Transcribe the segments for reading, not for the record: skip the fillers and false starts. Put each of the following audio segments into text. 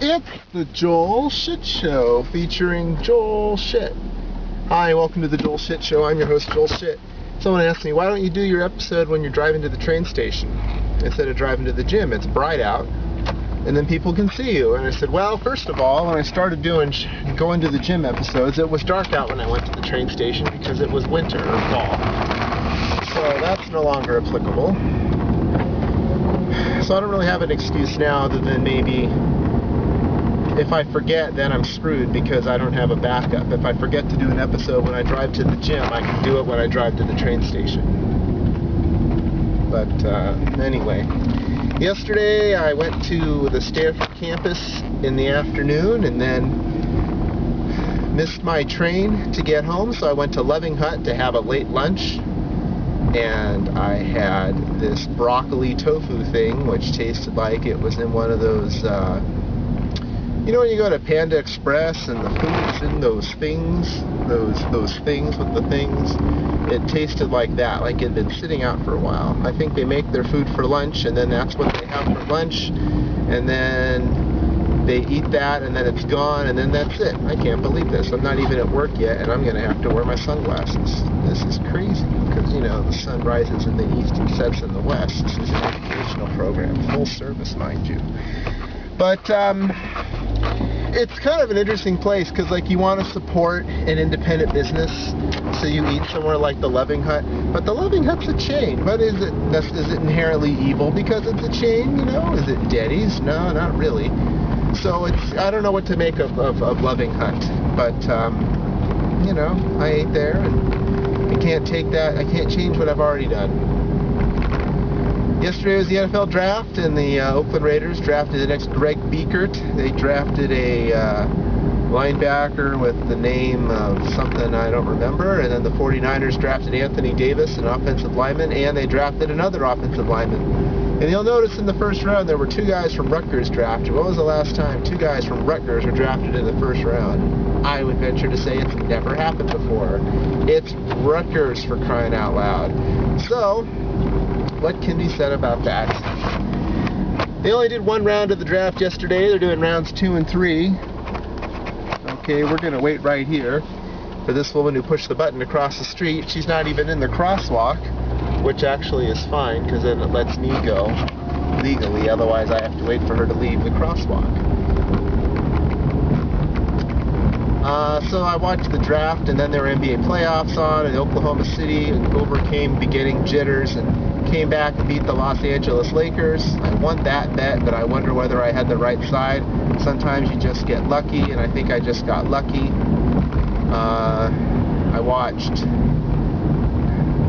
It's the Joel Shit Show featuring Joel Shit. Hi, welcome to the Joel Shit Show. I'm your host, Joel Shit. Someone asked me, why don't you do your episode when you're driving to the train station instead of driving to the gym? It's bright out, and then people can see you. And I said, well, first of all, when I started going to the gym episodes, it was dark out when I went to the train station because it was winter or fall. So that's no longer applicable. So I don't really have an excuse now other than maybe if I forget, then I'm screwed because I don't have a backup. If I forget to do an episode when I drive to the gym, I can do it when I drive to the train station. But anyway, yesterday I went to the Stanford campus in the afternoon and then missed my train to get home, so I went to Loving Hut to have a late lunch. And I had this broccoli tofu thing, which tasted like it was in one of those, you know when you go to Panda Express and the food's in those things, those things with the things? It tasted like that, like it had been sitting out for a while. I think they make their food for lunch, and then that's what they have for lunch, and then they eat that, and then it's gone, and then that's it. I can't believe this. I'm not even at work yet, and I'm going to have to wear my sunglasses. This is crazy, because, you know, the sun rises in the east and sets in the west. This is an educational program, full service, mind you. But it's kind of an interesting place, because, like, you want to support an independent business, so you eat somewhere like the Loving Hut. But the Loving Hut's a chain. But is it inherently evil because it's a chain, you know? Is it Denny's? No, not really. So I don't know what to make of Loving Hut, but you know, I ate there, and I can't change what I've already done. Yesterday was the NFL draft, and the Oakland Raiders drafted the next Greg Biekert. They drafted a linebacker with the name of something I don't remember, and then the 49ers drafted Anthony Davis, an offensive lineman, and they drafted another offensive lineman. And you'll notice in the first round there were two guys from Rutgers drafted. When was the last time two guys from Rutgers were drafted in the first round? I would venture to say it's never happened before. It's Rutgers, for crying out loud. So, what can be said about that? They only did one round of the draft yesterday. They're doing rounds 2 and 3. Okay, we're going to wait right here for this woman who pushed the button to cross the street. She's not even in the crosswalk, which actually is fine, because then it lets me go legally. Otherwise, I have to wait for her to leave the crosswalk. So I watched the draft, and then there were NBA playoffs on, and Oklahoma City overcame beginning jitters and came back and beat the Los Angeles Lakers. I won that bet, but I wonder whether I had the right side. Sometimes you just get lucky, and I think I just got lucky. I watched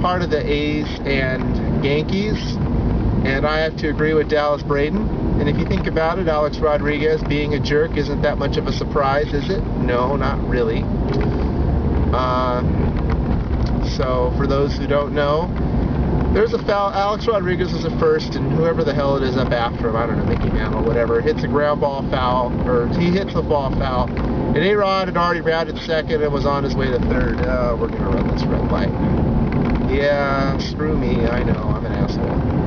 part of the A's and Yankees, and I have to agree with Dallas Braden. And if you think about it, Alex Rodriguez being a jerk isn't that much of a surprise, is it? No, not really. So for those who don't know, there's a foul. Alex Rodriguez is a first, and whoever the hell it is up after him, I don't know, Mickey Mantle, whatever, hits a ground ball foul, or he hits a ball foul, and A-Rod had already rounded second and was on his way to third. We're going to run this red light. Yeah, screw me, I know, I'm an asshole.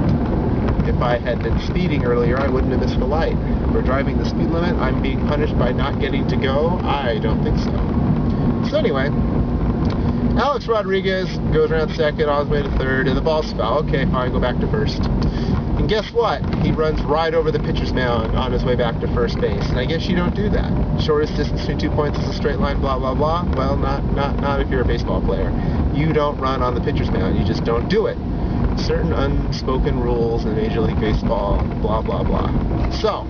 If I had been speeding earlier, I wouldn't have missed the light. For driving the speed limit, I'm being punished by not getting to go? I don't think so. So anyway, Alex Rodriguez goes around second, on his way to third, and the ball's foul. Okay, fine, go back to first. And guess what? He runs right over the pitcher's mound on his way back to first base. And I guess you don't do that. Shortest distance between 2 points is a straight line, blah, blah, blah. Well, not if you're a baseball player. You don't run on the pitcher's mound. You just don't do it. Certain unspoken rules in Major League Baseball, blah, blah, blah. So,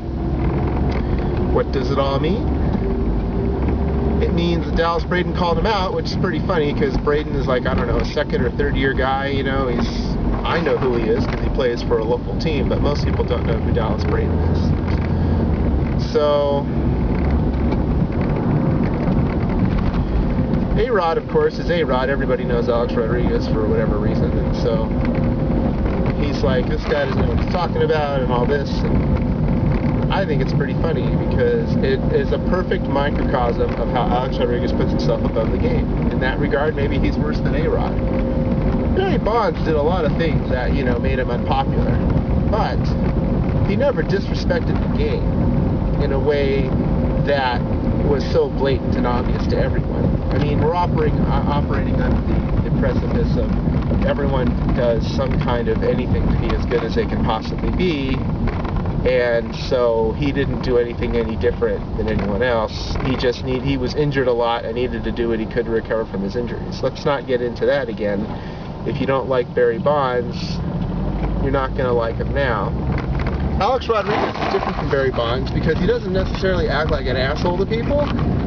what does it all mean? It means that Dallas Braden called him out, which is pretty funny, because Braden is like, I don't know, a second or third year guy, you know, I know who he is, because he plays for a local team, but most people don't know who Dallas Braden is. So, A-Rod, of course, is A-Rod. Everybody knows Alex Rodriguez for whatever reason, and so he's like, this guy doesn't know what he's talking about, and all this, and I think it's pretty funny, because it is a perfect microcosm of how Alex Rodriguez puts himself above the game. In that regard, maybe he's worse than A-Rod. Barry Bonds did a lot of things that, you know, made him unpopular, but he never disrespected the game. in a way that was so blatant and obvious to everyone. I mean, we're operating on the precipice of everyone does some kind of anything to be as good as they can possibly be, and so he didn't do anything any different than anyone else. He was injured a lot and needed to do what he could to recover from his injuries. Let's not get into that again. If you don't like Barry Bonds, you're not going to like him now. Alex Rodriguez is different from Barry Bonds because he doesn't necessarily act like an asshole to people,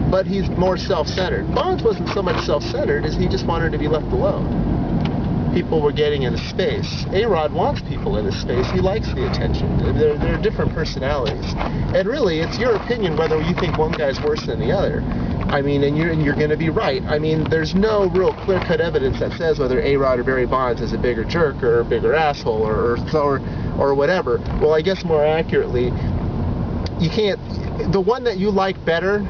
but he's more self-centered. Bonds wasn't so much self-centered as he just wanted to be left alone. People were getting in his space. A-Rod wants people in his space. He likes the attention. They're different personalities. And really, it's your opinion whether you think one guy's worse than the other. I mean, and you're going to be right. I mean, there's no real clear-cut evidence that says whether A-Rod or Barry Bonds is a bigger jerk or a bigger asshole or whatever. Well, I guess more accurately, you can't. The one that you like better,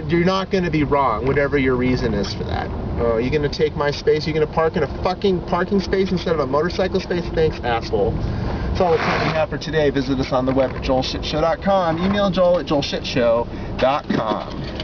you're not going to be wrong, whatever your reason is for that. You're going to take my space? You're going to park in a fucking parking space instead of a motorcycle space? Thanks, asshole. That's all the time we have for today. Visit us on the web at joelshitshow.com. Email Joel at joelshitshow.com.